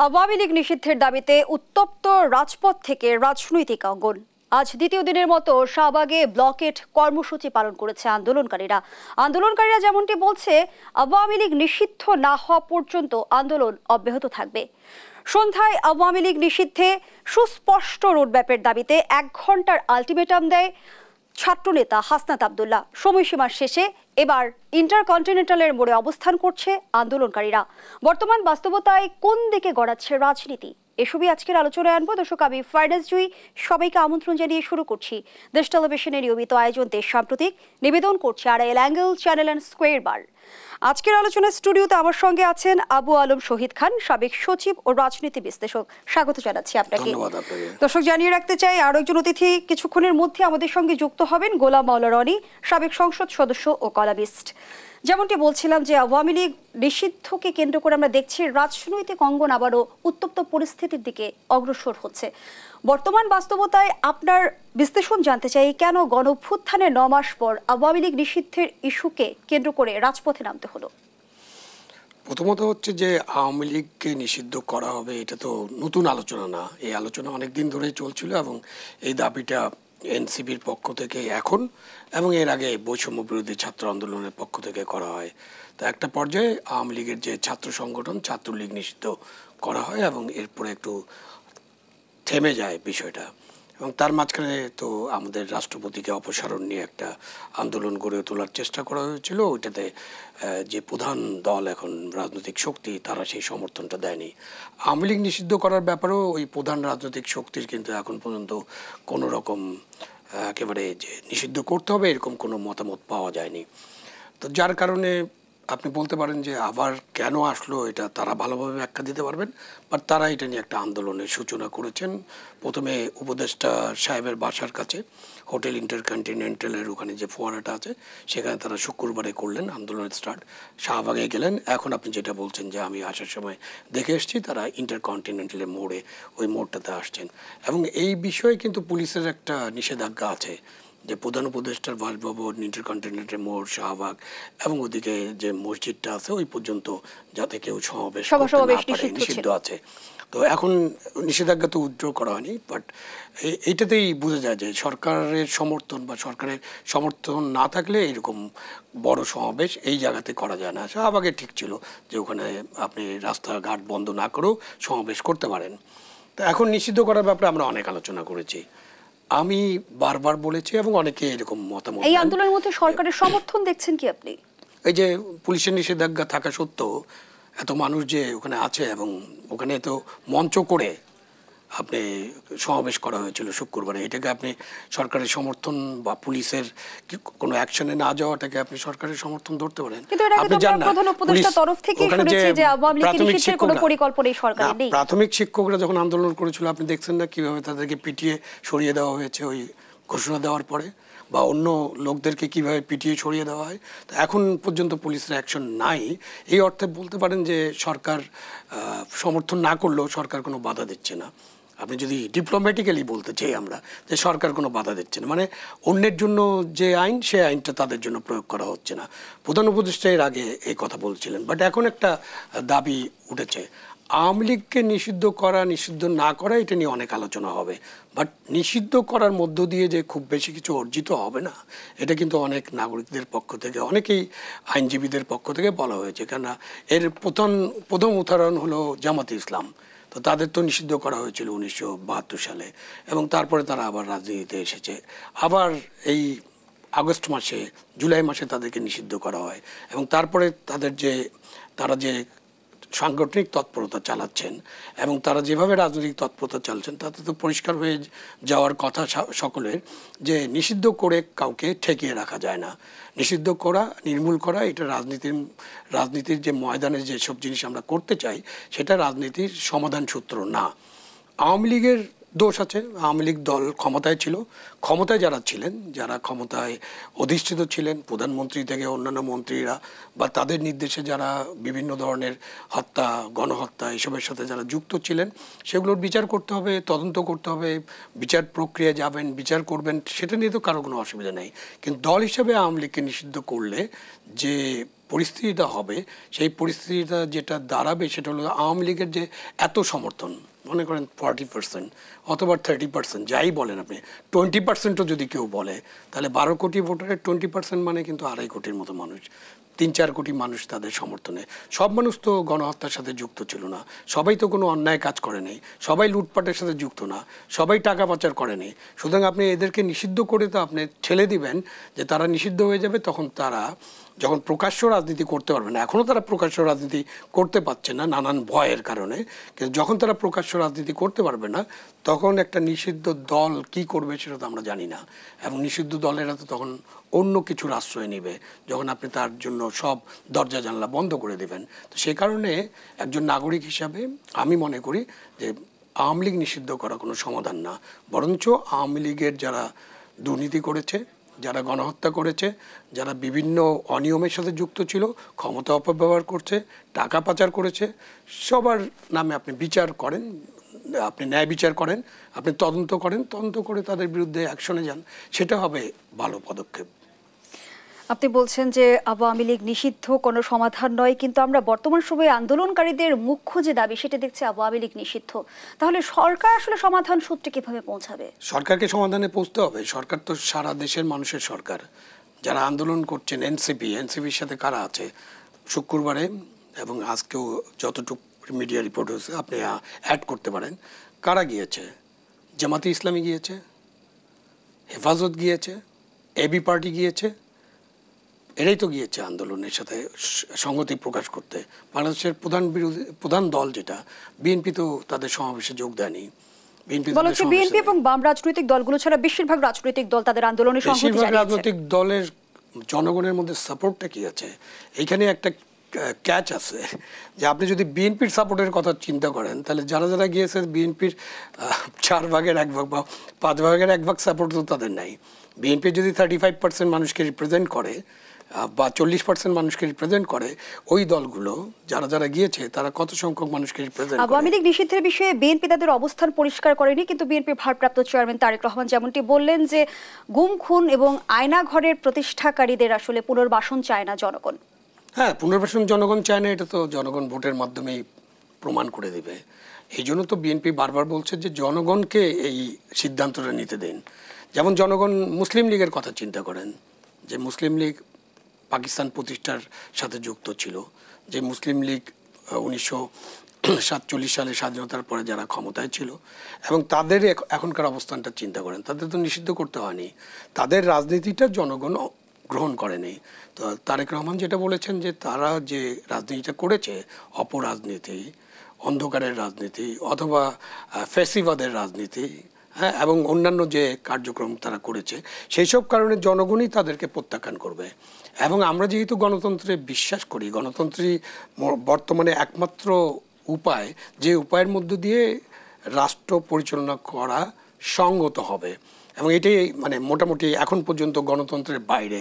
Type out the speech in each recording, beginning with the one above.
আওয়ামী লীগ নিষিদ্ধের দাবিতে উত্তপ্ত রাজপথ থেকে রাজনৈতিক অঙ্গন। আজ দ্বিতীয় দিনের মতো শাহবাগে ব্লকেট কর্মসূচি পালন করেছে আন্দোলনকারীরা যেমনটি বলছে, আওয়ামী লীগ নিষিদ্ধ না হওয়া পর্যন্ত আন্দোলন অব্যাহত থাকবে। সন্ধ্যায় আওয়ামী লীগ নিষিদ্ধে সুস্পষ্ট রোডম্যাপের দাবিতে 1 ঘন্টার আলটিমেটাম দেয় ছাত্রনেতা হাসনাত আব্দুল্লাহ। সময়সীমার শেষে এবার ইন্টারকন্টিনেন্টালের মোড়ে অবস্থান করছে আন্দোলনকারীরা। বর্তমান বাস্তবতায় কোন দিকে গড়াচ্ছে রাজনীতি, এসবই আজকের আলোচনায় আনবো। দর্শক, আমি ফারনাজ জুই, সবাইকে আমন্ত্রণ জানিয়ে শুরু করছি দেশ টেলিভিশনের নিয়মিত আয়োজন দেশ সাম্প্রতিক। নিবেদন করছে Arail angle channel and square বার। আজকের আলোচনার স্টুডিওতে আমার সঙ্গে আছেন আবু আলম শহীদ খান, সাবেক সচিব ও রাজনীতি বিশ্লেষক। স্বাগত জানাচ্ছি আপনাকে। দর্শক, জানিয়ে রাখতে চাই আরো একজন অতিথি কিছুক্ষণের মধ্যে আমাদের সঙ্গে যুক্ত হবেন, গোলাম মাওলা রনি, সাবেক সংসদ সদস্য ও কলামিস্ট। যেমনটি বলছিলাম যে আওয়ামী লীগ নিষিদ্ধকে কেন্দ্র করে আমরা দেখছি রাজনৈতিক অঙ্গন আবারও উত্তপ্ত পরিস্থিতির দিকে অগ্রসর হচ্ছে। বর্তমান বাস্তবতায় আপনার বিশ্লেষণ জানতে চাই, কেন গণঅভ্যুত্থানের 9 মাস পর আওয়ামী লীগ নিষিদ্ধের ইস্যুকে কেন্দ্র করে রাজপথে নামতে হলো? প্রথমত হচ্ছে যে আওয়ামী লীগকে নিষিদ্ধ করা হবে, এটা তো নতুন আলোচনা না। এই আলোচনা অনেকদিন ধরেই চলছিল এবং এই দাবিটা এনসিপির পক্ষ থেকে এখন এবং এর আগে বৈষম্য বিরোধী ছাত্র আন্দোলনের পক্ষ থেকে করা হয়। তো একটা পর্যায়ে আওয়ামী লীগের যে ছাত্র সংগঠন ছাত্রলীগ নিষিদ্ধ করা হয় এবং এরপরে একটু থেমে যায় বিষয়টা। এবং তার মাঝখানে তো আমাদের রাষ্ট্রপতিকে অপসারণ নিয়ে একটা আন্দোলন গড়ে তোলার চেষ্টা করা হয়েছিল। ওইটাতে যে প্রধান দল এখন রাজনৈতিক শক্তি, তারা সেই সমর্থনটা দেয়নি। আওয়ামী লীগ নিষিদ্ধ করার ব্যাপারেও ওই প্রধান রাজনৈতিক শক্তির কিন্তু এখন পর্যন্ত কোনো রকম একেবারে যে নিষিদ্ধ করতে হবে এরকম কোনো মতামত পাওয়া যায়নি। তো যার কারণে আপনি বলতে পারেন যে আবার কেন আসলো, এটা তারা ভালোভাবে ব্যাখ্যা দিতে পারবেন। বাট তারা এটা নিয়ে একটা আন্দোলনের সূচনা করেছেন। প্রথমে উপদেষ্টা সাহেবের বাসার কাছে হোটেল ইন্টারকন্টিনেন্টালের ওখানে যে ফোয়ারাটা আছে সেখানে তারা শুক্রবারে করলেন আন্দোলনের স্টার্ট। শাহবাগে গেলেন। এখন আপনি যেটা বলছেন যে আমি আসার সময় দেখে এসেছি, তারা ইন্টারকন্টিনেন্টালের মোড়ে ওই মোড়টাতে আসছেন। এবং এই বিষয়ে কিন্তু পুলিশের একটা নিষেধাজ্ঞা আছে যে প্রধান উপদেষ্টার বাসভবন, ইন্টারকন্টিনেন্টাল মোড়, শাহবাগ এবং ওদিকে যে মসজিদটা আছে ওই পর্যন্ত যাতে কেউ সমাবেশ নিষিদ্ধ আছে। তো এখন নিষেধাজ্ঞা তো উইথড্র করা হয়নি, বাট এইটাতেই বোঝা যায় যে সরকারের সমর্থন বা সরকারের সমর্থন না থাকলে এরকম বড় সমাবেশ এই জায়গাতে করা যায় না। শাহবাগে ঠিক ছিল যে ওখানে আপনি রাস্তাঘাট বন্ধ না করেও সমাবেশ করতে পারেন। তো এখন নিষিদ্ধ করার ব্যাপারে আমরা অনেক আলোচনা করেছি, আমি বারবার বলেছি এবং অনেকে এরকম মতামত। এই আন্দোলনের মধ্যে সরকারের সমর্থন দেখছেন কি আপনি? এই যে পুলিশের নিষেধাজ্ঞা থাকা সত্ত্বেও এত মানুষ যে ওখানে আছে এবং ওখানে তো মঞ্চ করে আপনি সমাবেশ করা হয়েছিল শুক্রবারে, এটাকে আপনি সরকারের সমর্থন বা পুলিশের কোনো অ্যাকশনে না যাওয়াটাকে আপনি সরকারের সমর্থন ধরতে পারেন? আপনি জানেন না প্রাথমিক শিক্ষকরা যখন আন্দোলন করেছিল আপনি দেখছেন না কিভাবে তাদেরকে পিটিয়ে সরিয়ে দেওয়া হয়েছে ওই ঘোষণা দেওয়ার পরে, বা অন্য লোকদেরকে কিভাবে পিটিয়ে সরিয়ে দেওয়া হয়। তো এখন পর্যন্ত পুলিশের অ্যাকশন নাই। এই অর্থে বলতে পারেন যে সরকার সমর্থন না করলেও সরকার কোনো বাধা দিচ্ছে না। আপনি যদি ডিপ্লোম্যাটিক্যালি বলতে চাই আমরা যে সরকার কোনো বাধা দিচ্ছে না, মানে অন্যের জন্য যে আইন সে আইনটা তাদের জন্য প্রয়োগ করা হচ্ছে না। প্রধান উপদেষ্টা এর আগে এই কথা বলছিলেন। বাট এখন একটা দাবি উঠেছে আওয়ামী লীগকে নিষিদ্ধ করা নিষিদ্ধ না করা, এটা নিয়ে অনেক আলোচনা হবে। বাট নিষিদ্ধ করার মধ্য দিয়ে যে খুব বেশি কিছু অর্জিত হবে না, এটা কিন্তু অনেক নাগরিকদের পক্ষ থেকে, অনেকেই আইনজীবীদের পক্ষ থেকে বলা হয়েছে। কেননা এর প্রথম উদাহরণ হলো জামাতে ইসলাম। তো তাদের তো নিষিদ্ধ করা হয়েছিল 1972 সালে এবং তারপরে তারা আবার রাজনীতিতে এসেছে। আবার এই আগস্ট মাসে, জুলাই মাসে তাদেরকে নিষিদ্ধ করা হয় এবং তারপরে তারা যে সাংগঠনিক তৎপরতা চালাচ্ছেন এবং তারা যেভাবে রাজনৈতিক তৎপরতা চালাচ্ছেন তাতে তো পরিষ্কার হয়ে যাওয়ার কথা সকলের যে নিষিদ্ধ করে কাউকে ঠেকিয়ে রাখা যায় না। নিষিদ্ধ করা, নির্মূল করা, এটা রাজনীতির যে ময়দানে যেসব জিনিস আমরা করতে চাই সেটা রাজনীতির সমাধান সূত্র না। আওয়ামী লীগের দোষ আছে। আওয়ামী লীগ দল ক্ষমতায় ছিল, ক্ষমতায় যারা ছিলেন, যারা ক্ষমতায় অধিষ্ঠিত ছিলেন, প্রধানমন্ত্রী থেকে অন্যান্য মন্ত্রীরা বা তাদের নির্দেশে যারা বিভিন্ন ধরনের হত্যা, গণহত্যা এসবের সাথে যারা যুক্ত ছিলেন, সেগুলোর বিচার করতে হবে, তদন্ত করতে হবে, বিচার প্রক্রিয়া যাবেন, বিচার করবেন, সেটা নিয়ে তো কারো কোনো অসুবিধা নেই। কিন্তু দল হিসেবে আওয়ামী লীগকে নিষিদ্ধ করলে যে পরিস্থিতিটা হবে, সেই পরিস্থিতিটা যেটা দাঁড়াবে সেটা হলো আওয়ামী লীগের যে এত সমর্থন, মনে করেন 40% অথবা 30%, যাই বলেন আপনি, 20%ও যদি কেউ বলে, তাহলে 12 কোটি ভোটারের 20% মানে কিন্তু 2.5 কোটির মতো মানুষ, 3-4 কোটি মানুষ তাদের সমর্থনে। সব মানুষ তো গণহত্যার সাথে যুক্ত ছিল না, সবাই তো কোনো অন্যায় কাজ করে নেই, সবাই লুটপাটের সাথে যুক্ত না, সবাই টাকা পাচার করে নেই। সুতরাং আপনি এদেরকে নিষিদ্ধ করে তো আপনি ছেড়ে দিবেন যে তারা নিষিদ্ধ হয়ে যাবে, তখন তারা যখন প্রকাশ্য রাজনীতি করতে পারবে না, এখনও তারা প্রকাশ্য রাজনীতি করতে পারছে না নানান ভয়ের কারণে, কিন্তু যখন তারা প্রকাশ্য রাজনীতি করতে পারবে না, তখন একটা নিষিদ্ধ দল কি করবে সেটা তো আমরা জানি না। এবং নিষিদ্ধ দলেরা তো তখন অন্য কিছুর আশ্রয় নেবে, যখন আপনি তার জন্য সব দরজা জানলা বন্ধ করে দেবেন। তো সে কারণে একজন নাগরিক হিসাবে আমি মনে করি যে আওয়ামী লীগ নিষিদ্ধ করা কোনো সমাধান না, বরঞ্চ আওয়ামী লীগের যারা দুর্নীতি করেছে, যারা গণহত্যা করেছে, যারা বিভিন্ন অনিয়মের সাথে যুক্ত ছিল, ক্ষমতা অপব্যবহার করছে, টাকা পাচার করেছে, সবার নামে আপনি বিচার করেন, আপনি ন্যায় বিচার করেন, আপনি তদন্ত করেন, তদন্ত করে তাদের বিরুদ্ধে অ্যাকশনে যান, সেটা হবে ভালো পদক্ষেপ। আপনি বলছেন যে আওয়ামী লীগ নিষিদ্ধ কোনো সমাধান নয়, কিন্তু আমরা বর্তমান সময়ে আন্দোলনকারীদের মুখ্য যে দাবি সেটা দেখছি আওয়ামী লীগ নিষিদ্ধ। তাহলে সরকার আসলে সমাধান সূত্রে কিভাবে পৌঁছাবে? সরকারকে সমাধানে পৌঁছতে হবে। সরকার তো সারা দেশের মানুষের সরকার। যারা আন্দোলন করছেন, এনসিপির সাথে কারা আছে শুক্রবারে এবং আজকেও যতটুকু মিডিয়া রিপোর্ট হয়েছে আপনি অ্যাড করতে পারেন, কারা গিয়েছে? জামাতে ইসলামী গিয়েছে, হেফাজত গিয়েছে, এবি পার্টি গিয়েছে, এরাই তো গিয়েছে আন্দোলনের সাথে সংহতি প্রকাশ করতে। বাংলাদেশের প্রধান দল যেটা বিএনপি তো তাদের সমাবেশে যোগ দেয়নি। বিএনপি এবং বাম রাজনৈতিক দলগুলো ছাড়া বেশিরভাগ রাজনৈতিক দল তাদের আন্দোলনে সংহতি জানিয়েছে। বেশিরভাগ রাজনৈতিক দলের জনগণের মধ্যে সাপোর্টটা কি আছে? এইখানে একটা ক্যাচ আছে যে আপনি যদি বিএনপির সাপোর্টের কথা চিন্তা করেন, তাহলে যারা যারা গিয়েছে বিএনপির 4 ভাগের 1 ভাগ বা 5 ভাগের 1 ভাগ সাপোর্ট তো তাদের নাই। বিএনপি যদি 35% মানুষকে রিপ্রেজেন্ট করে বা 40% মানুষকে রিপ্রেজেন্ট করে, ওই দলগুলো যারা যারা গিয়েছে তারা কত সংখ্যক মানুষকে রিপ্রেজেন্ট করে? আওয়ামী লীগ নিষিদ্ধের বিষয়ে বিএনপি তাদের অবস্থান পরিষ্কার করেনি, কিন্তু বিএনপির ভারপ্রাপ্ত চেয়ারম্যান তারেক রহমান যেমনটি বললেন যে গুম খুন এবং আয়না ঘরের প্রতিষ্ঠাকারীদের আসলে পুনর্বাসন চায় না জনগণ। হ্যাঁ, পুনর্বাসন জনগণ চায় না, এটা তো জনগণ ভোটের মাধ্যমেই প্রমাণ করে দেবে। এই জন্য তো বিএনপি বারবার বলছে যে জনগণকে এই সিদ্ধান্তটা নিতে দিন। যেমন জনগণ মুসলিম লীগের কথা চিন্তা করেন, যে মুসলিম লীগ পাকিস্তান প্রতিষ্ঠার সাথে যুক্ত ছিল, যে মুসলিম লীগ 1947 সালে স্বাধীনতার পরে যারা ক্ষমতায় ছিল, এবং তাদের এখনকার অবস্থানটা চিন্তা করেন, তাদের তো নিষিদ্ধ করতে হয়নি, তাদের রাজনীতিটা জনগণ গ্রহণ করেনি। তো তারেক রহমান যেটা বলেছেন যে তারা যে রাজনীতিটা করেছে, অপরাজনীতি, অন্ধকারের রাজনীতি অথবা ফ্যাসিবাদের রাজনীতি, হ্যাঁ, এবং অন্যান্য যে কার্যক্রম তারা করেছে, সেই সব কারণে জনগণই তাদেরকে প্রত্যাখ্যান করবে। এবং আমরা যেহেতু গণতন্ত্রে বিশ্বাস করি, গণতন্ত্রই বর্তমানে একমাত্র উপায়, যে উপায়ের মধ্য দিয়ে রাষ্ট্র পরিচালনা করা সঙ্গত হবে, এবং এটাই মানে মোটামুটি এখন পর্যন্ত গণতন্ত্রের বাইরে,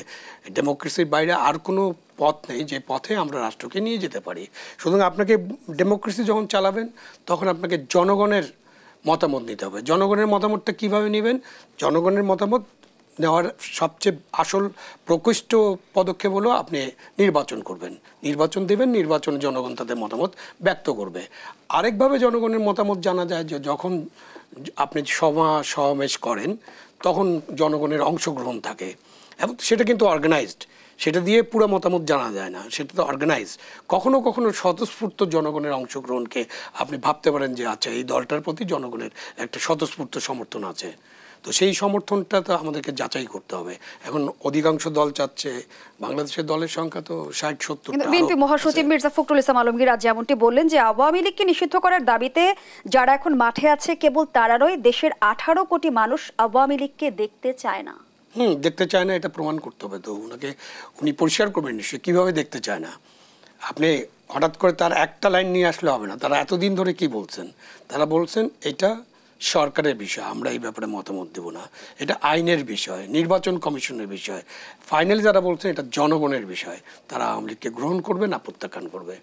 ডেমোক্রেসির বাইরে আর কোনো পথ নেই যে পথে আমরা রাষ্ট্রকে নিয়ে যেতে পারি। সুতরাং আপনাকে ডেমোক্রেসি যখন চালাবেন, তখন আপনাকে জনগণের মতামত নিতে হবে। জনগণের মতামতটা কিভাবে নেবেন? জনগণের মতামত নেওয়ার সবচেয়ে আসল প্রকৃষ্ট পদক্ষেপ হলো আপনি নির্বাচন করবেন, নির্বাচন দেবেন, নির্বাচনে জনগণ তাদের মতামত ব্যক্ত করবে। আরেকভাবে জনগণের মতামত জানা যায় যে যখন আপনি সমাবেশ করেন, তখন জনগণের অংশগ্রহণ থাকে, এবং সেটা কিন্তু অর্গানাইজড, সেটা দিয়ে পুরো মতামত জানা যায় না, সেটা তো অর্গানাইজ। কখনো কখনো স্বতঃস্ফূর্ত জনগণের অংশগ্রহণকে আপনি ভাবতে পারেন যে আচ্ছা, এই দলটার প্রতি জনগণের একটা স্বতঃস্ফূর্ত সমর্থন আছে। তো সেই সমর্থনটা তো আমাদেরকে যাচাই করতে হবে। এখন অধিকাংশ দল চাচ্ছে, বাংলাদেশের দলের সংখ্যা তো 60-70। বিএনপি মহাসচিব মির্জা ফখরুল ইসলাম আলমগীর আজ যেমনটি বললেন যে আওয়ামী লীগকে নিষিদ্ধ করার দাবিতে যারা এখন মাঠে আছে কেবল তারা নয়, দেশের 18 কোটি মানুষ আওয়ামী লীগকে দেখতে চায় না। দেখতে চায় না, এটা প্রমাণ করতে হবে। তো উনি পরিষ্কার করবেন নিশ্চয়ই কীভাবে দেখতে চায় না। আপনি হঠাৎ করে তার একটা লাইন নিয়ে আসলে হবে না। তারা এতদিন ধরে কি বলছেন? তারা বলছেন এটা সরকারের বিষয়, আমরা এই ব্যাপারে মতামত দেব না। এটা আইনের বিষয়, নির্বাচন কমিশনের বিষয়। ফাইনালি যারা বলছেন এটা জনগণের বিষয়, তারা আওয়ামী লীগকে গ্রহণ করবে না প্রত্যাখ্যান করবে।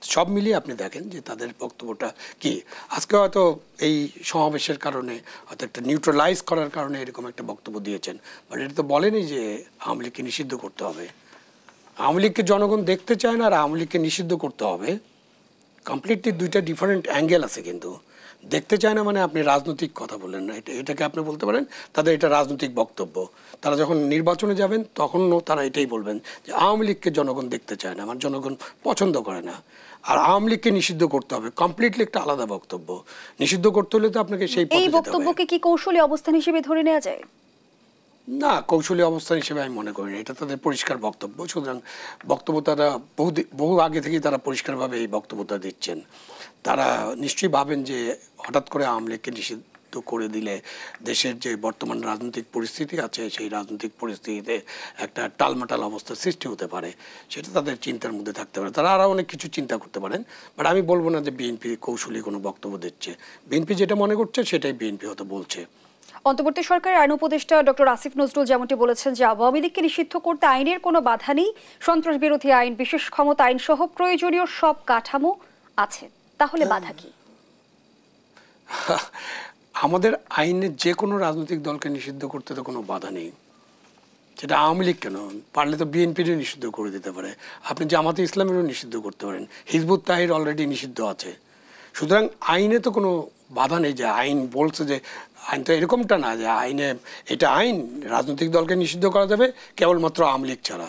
সব মিলিয়ে আপনি দেখেন যে তাদের বক্তব্যটা কি। আজকে হয়তো এই সমাবেশের কারণে হয়তো একটা নিউট্রালাইজ করার কারণে এরকম একটা বক্তব্য দিয়েছেন, বাট এটা তো বলেনি যে আওয়ামী লীগকে নিষিদ্ধ করতে হবে। আওয়ামী লীগকে জনগণ দেখতে চায় না আর আওয়ামী লীগকে নিষিদ্ধ করতে হবে, কমপ্লিটলি দুইটা ডিফারেন্ট অ্যাঙ্গেল আছে। কিন্তু দেখতে চায় না মানে আপনি রাজনৈতিক কথা বললেন না, এটাকে আপনি বলতে পারেন তাদের এটা রাজনৈতিক বক্তব্য। তারা যখন নির্বাচনে যাবেন তখনও তারা এটাই বলবেন যে আওয়ামী লীগকে জনগণ দেখতে চায় না, আমার জনগণ পছন্দ করে না, আর আওয়ামী লীগকে নিষিদ্ধ করতে হবে, কমপ্লিটলি একটা আলাদা বক্তব্য। নিষিদ্ধ করতে হলে তো আপনাকে সেই এই বক্তব্যকে কি কৌশলী অবস্থান হিসেবে ধরে নেওয়া যায়? না, কৌশলী অবস্থান হিসেবে আমি মনে করি না, এটা তাদের পরিষ্কার বক্তব্য। সুতরাং বক্তব্য তারা বহু আগে থেকেই তারা পরিষ্কারভাবে এই বক্তব্যটা দিচ্ছেন। তারা নিশ্চয়ই ভাবেন যে হঠাৎ করে আওয়ামী লীগকে নিষিদ্ধ করে দিলে দেশের যে বর্তমান রাজনৈতিক পরিস্থিতি আছে সেই রাজনৈতিক পরিস্থিতিতে একটা টালমাটাল অবস্থার সৃষ্টি হতে পারে, সেটা তাদের চিন্তার মধ্যে থাকতে পারে। তারা আরও অনেক কিছু চিন্তা করতে পারেন, বাট আমি বলবো না যে বিএনপি কৌশলী কোনো বক্তব্য দিচ্ছে। বিএনপি যেটা মনে করছে সেটাই বিএনপি হয়তো বলছে। অন্তর্বর্তী সরকারের আইন উপদেষ্টা ডক্টর আসিফ নজরুল যেমনটি বলেছেন যে আওয়ামী লীগকে নিষিদ্ধ করতে আইনের কোনো বাধা নেই, সন্ত্রাস বিরোধী আইন, বিশেষ ক্ষমতা আইন সহ প্রয়োজনীয় সব কাঠামো আছে। তাহলে বাধা কি? আমাদের আইনে যে কোনো রাজনৈতিক দলকে নিষিদ্ধ করতে তো কোনো বাধা নেই। সেটা আওয়ামী লীগ কেন, পারলে তো বিএনপিরও নিষিদ্ধ করে দিতে পারে। আপনি জামাতে ইসলামেরও নিষিদ্ধ করতে পারেন, হিজবুত তাহির অলরেডি নিষিদ্ধ আছে। সুতরাং আইনে তো কোনো বাধা নেই যে আইন বলছে যে, আইন তো এরকমটা না যে আইনে এটা আইন রাজনৈতিক দলকে নিষিদ্ধ করা যাবে কেবলমাত্র আওয়ামী লীগ ছাড়া।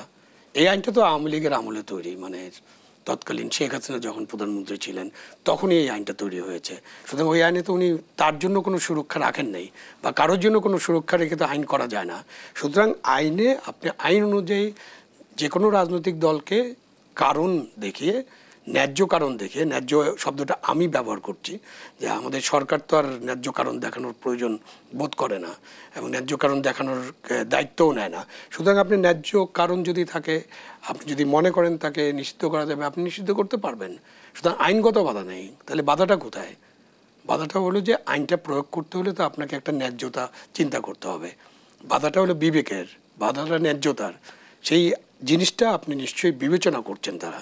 এই আইনটা তো আওয়ামী লীগের আমলে তৈরি, মানে তৎকালীন শেখ হাসিনা যখন প্রধানমন্ত্রী ছিলেন তখনই এই আইনটা তৈরি হয়েছে। সুতরাং ওই আইনে তো উনি তার জন্য কোনো সুরক্ষা রাখেন নাই, বা কারোর জন্য কোনো সুরক্ষা রেখে তো আইন করা যায় না। সুতরাং আইনে আপনি আইন অনুযায়ী যে কোনো রাজনৈতিক দলকে কারণ দেখিয়ে, ন্যায্য কারণ দেখিয়ে, ন্যায্য শব্দটা আমি ব্যবহার করছি যে আমাদের সরকার তো আর ন্যায্য কারণ দেখানোর প্রয়োজন বোধ করে না এবং ন্যায্য কারণ দেখানোর দায়িত্বও নেয় না। সুতরাং আপনি ন্যায্য কারণ যদি থাকে, আপনি যদি মনে করেন তাকে নিষিদ্ধ করা যাবে, আপনি নিষিদ্ধ করতে পারবেন। সুতরাং আইনগত বাধা নেই। তাহলে বাধাটা কোথায়? বাধাটা হলো যে আইনটা প্রয়োগ করতে হলে তো আপনাকে একটা ন্যায্যতা চিন্তা করতে হবে। বাধাটা হলো বিবেকের, বাধাটা ন্যায্যতার। সেই জিনিসটা আপনি নিশ্চয়ই বিবেচনা করছেন তারা,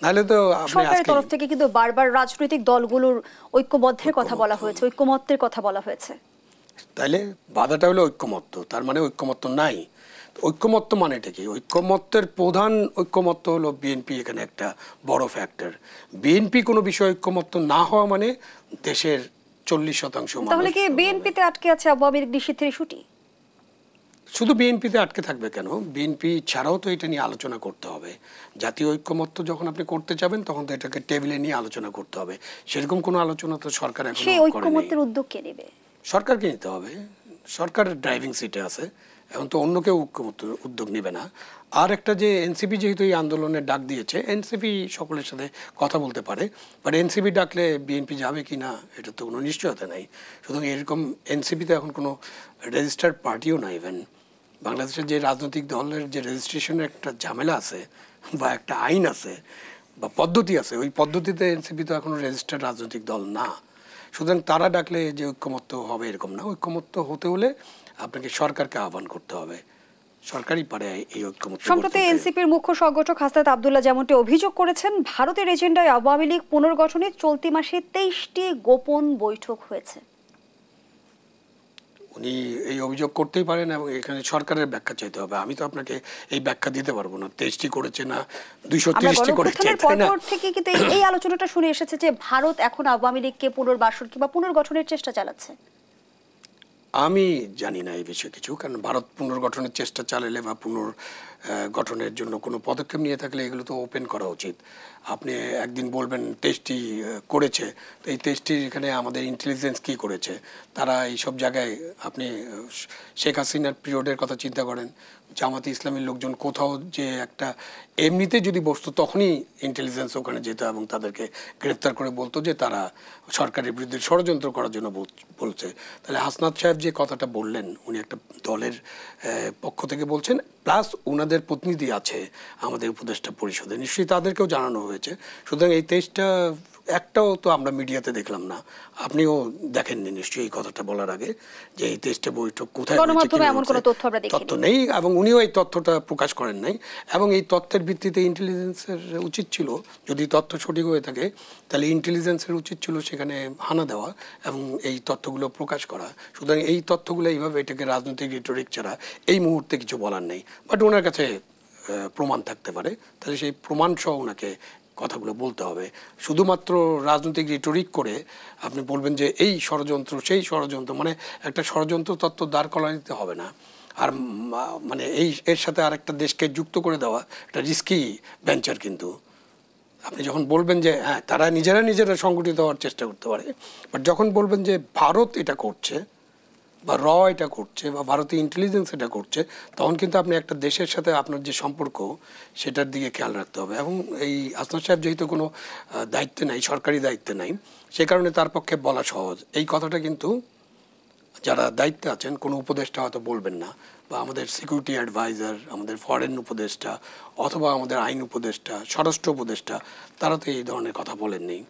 নাহলে তো সরকারের তরফ থেকে কিন্তু বারবার রাজনৈতিক দলগুলোর ঐক্যবদ্ধের কথা বলা হয়েছে, ঐক্যমত্যের কথা বলা হয়েছে। তাইলে বাধাটা হলো ঐক্যমত্য, তার মানে ঐক্যমত্য নাই। ঐক্যমত্য মানেটা কি? ঐক্যমত্যের প্রধান ঐক্যমত্য হলো বিএনপি এখানে একটা বড় ফ্যাক্টর। বিএনপি কোনো বিষয় ঐক্যমত্য না হওয়া মানে দেশের 40% মানুষ। তাহলে কি বিএনপিতে আটকে আছে আওয়ামী লীগ নিষিদ্ধের ইস্যুটি? শুধু বিএনপিতে আটকে থাকবে কেন? বিএনপি ছাড়াও তো এটা নিয়ে আলোচনা করতে হবে। জাতীয় ঐক্যমত্য যখন আপনি করতে যাবেন তখন তো এটাকে টেবিলে নিয়ে আলোচনা করতে হবে। সেরকম কোনো আলোচনা তো সরকার এখন সেই ঐক্যমত্যের উদ্যোগ কে নেবে? সরকারকে নিতে হবে। সরকার ড্রাইভিং সিটে আছে, এখন তো অন্য কেউ উদ্যোগ নেবে না। আর একটা যে এনসিপি যেহেতু এই আন্দোলনের ডাক দিয়েছে, এনসিপি সকলের সাথে কথা বলতে পারে, বাট এনসিপি ডাকলে বিএনপি যাবে কি না এটা তো কোনো নিশ্চয়তা নাই। সুতরাং এরকম এনসিপিতে এখন কোনো রেজিস্টার্ড পার্টিও নাই। ইভেন বাংলাদেশের যে রাজনৈতিক দলের যে রেজিস্ট্রেশনের একটা ঝামেলা আছে বা একটা আইন আছে বা পদ্ধতি আছে, ওই পদ্ধতিতে এনসিপি তো এখনো রেজিস্টার্ড রাজনৈতিক দল না। সুতরাং তারা ডাকলে যে ঐক্যমত্য হবে এরকম না। ঐক্যমত্য হতে হলে আপনাকে সরকারকে আহ্বান করতে হবে, সরকারই পারে এই ঐক্যমত্য। সম্প্রতি এনসিপির মুখ্য সংগঠক হাসনাত আব্দুল্লাহ যেমনটি অভিযোগ করেছেন, ভারতের এজেন্ডায় আওয়ামী লীগ পুনর্গঠনে চলতি মাসে 23টি গোপন বৈঠক হয়েছে। উনি এই অভিযোগ করতেই পারেন এবং এখানে সরকারের ব্যাখ্যা চাইতে হবে। আমি তো আপনাকে এই ব্যাখ্যা দিতে পারবো না 23টি করেছে না 230টি করেছে। পরপর থেকে কিন্তু এই আলোচনাটা শুনে এসেছে যে ভারত এখন আওয়ামী লীগকে পুনর্বাসন কিংবা পুনর্গঠনের চেষ্টা চালাচ্ছে। আমি জানি না এই বিষয়ে কিছু, কারণ ভারত পুনর্গঠনের চেষ্টা চালালে বা পুনর্গঠনের জন্য কোনো পদক্ষেপ নিয়ে থাকলে এগুলো তো ওপেন করা উচিত। আপনি একদিন বলবেন 23টি করেছে, তো এই 23টির এখানে আমাদের ইন্টেলিজেন্স কী করেছে? তারা এইসব জায়গায়, আপনি শেখ হাসিনার পিরিয়ডের কথা চিন্তা করেন, জামাতে ইসলামের লোকজন কোথাও যে একটা এমনিতে যদি বসতো তখনই ইন্টেলিজেন্স ওখানে যেত এবং তাদেরকে গ্রেপ্তার করে বলতো যে তারা সরকারের বিরুদ্ধে ষড়যন্ত্র করার জন্য বলছে। তাহলে হাসনাত সাহেব যে কথাটা বললেন, উনি একটা দলের পক্ষ থেকে বলছেন, প্লাস ওনাদের প্রতিনিধি আছে আমাদের উপদেষ্টা পরিষদে, নিশ্চয়ই তাদেরকেও জানানো হয়েছে। সুতরাং এই 23টা একটাও তো আমরা মিডিয়াতে দেখলাম না। আপনিও দেখেননি নিশ্চয়ই এই কথাটা বলার আগে, যে এই 23টা বৈঠক কোথায় গণমাধ্যমে এমন কোনো তথ্য আমরা দেখিনি। তথ্য নেই, এবং উনিও এই তথ্যটা প্রকাশ করেন নাই। এবং এই তথ্যের ভিত্তিতে ইন্টেলিজেন্সের উচিত ছিল, যদি তথ্য সঠিক হয়ে থাকে তাহলে ইন্টেলিজেন্সের উচিত ছিল সেখানে হানা দেওয়া এবং এই তথ্যগুলো প্রকাশ করা। সুতরাং এই তথ্যগুলো এইভাবে এটাকে রাজনৈতিক রিটোরিক ছাড়া এই মুহূর্তে কিছু বলার নেই। বাট ওনার কাছে প্রমাণ থাকতে পারে, তাহলে সেই প্রমাণ সহ ওনাকে কথাগুলো বলতে হবে। শুধুমাত্র রাজনৈতিক রিটোরিক করে আপনি বলবেন যে এই ষড়যন্ত্র সেই ষড়যন্ত্র, মানে একটা ষড়যন্ত্র তত্ত্ব দাঁড় করানো দিতে হবে না। আর মানে এর সাথে আরেকটা দেশকে যুক্ত করে দেওয়া একটা রিস্কি ভেঞ্চার। কিন্তু আপনি যখন বলবেন যে হ্যাঁ তারা নিজেরা সংগঠিত হওয়ার চেষ্টা করতে পারে, বাট যখন বলবেন যে ভারত এটা করছে বা এটা করছে বা ভারতীয় ইন্টেলিজেন্স এটা করছে, তখন কিন্তু আপনি একটা দেশের সাথে আপনার যে সম্পর্ক সেটার দিকে খেয়াল রাখতে হবে। এবং এই হাসনাত সাহেব যেহেতু কোনো দায়িত্বে নাই, সরকারি দায়িত্বে নাই, সে কারণে তার পক্ষে বলা সহজ। এই কথাটা কিন্তু যারা দায়িত্বে আছেন কোনো উপদেষ্টা হয়তো বলবেন না, বা আমাদের সিকিউরিটি অ্যাডভাইজার, আমাদের ফরেন উপদেষ্টা, অথবা আমাদের আইন উপদেষ্টা, স্বরাষ্ট্র উপদেষ্টা, তারা তো এই ধরনের কথা বলেননি।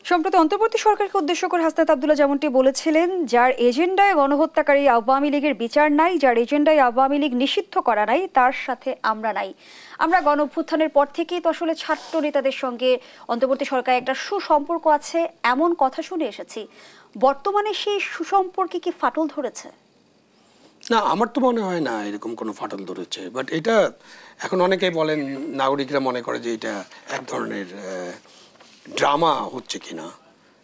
সম্প্রতি অন্তর্বর্তী সরকারকে উদ্দেশ্য করে হাসনাত আব্দুল্লাহ যেমনটি বলেছিলেন, যার এজেন্ডায় গণহত্যাকারী আওয়ামী লীগের বিচার নাই, যার এজেন্ডায় আওয়ামী লীগ নিষিদ্ধ করা নাই, তার সাথে আমরা নাই। আমরা গণঅভ্যুত্থানের পর থেকেই তো আসলে ছাত্র নেতাদের সঙ্গে অন্তর্বর্তী সরকারের একটা সুসম্পর্ক আছে এমন কথা শুনে এসেছি। বর্তমানে সেই সুসম্পর্কে কি ফাটল ধরেছে? না, আমার তো মনে হয় না এরকম কোনো ফাটল ধরেছে। বাট এটা এখন অনেকেই বলেন, নাগরিকরা মনে করে যে এটা এক ধরনের ড্রামা হচ্ছে কিনা,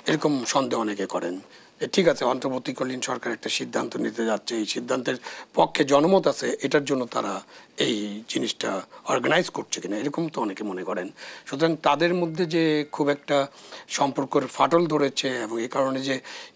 এরকম সন্দেহ অনেকে করেন। ঠিক আছে, অন্তর্বর্তীকালীন সরকার একটা সিদ্ধান্ত নিতে যাচ্ছে, এই সিদ্ধান্তের পক্ষে জনমত আছে, এটার জন্য তারা এই জিনিসটা অর্গানাইজ করছে কিনা, এরকম তো অনেকে মনে করেন। সুতরাং তাদের মধ্যে যে খুব একটা সম্পর্কের ফাটল ধরেছে এবং এই কারণে যে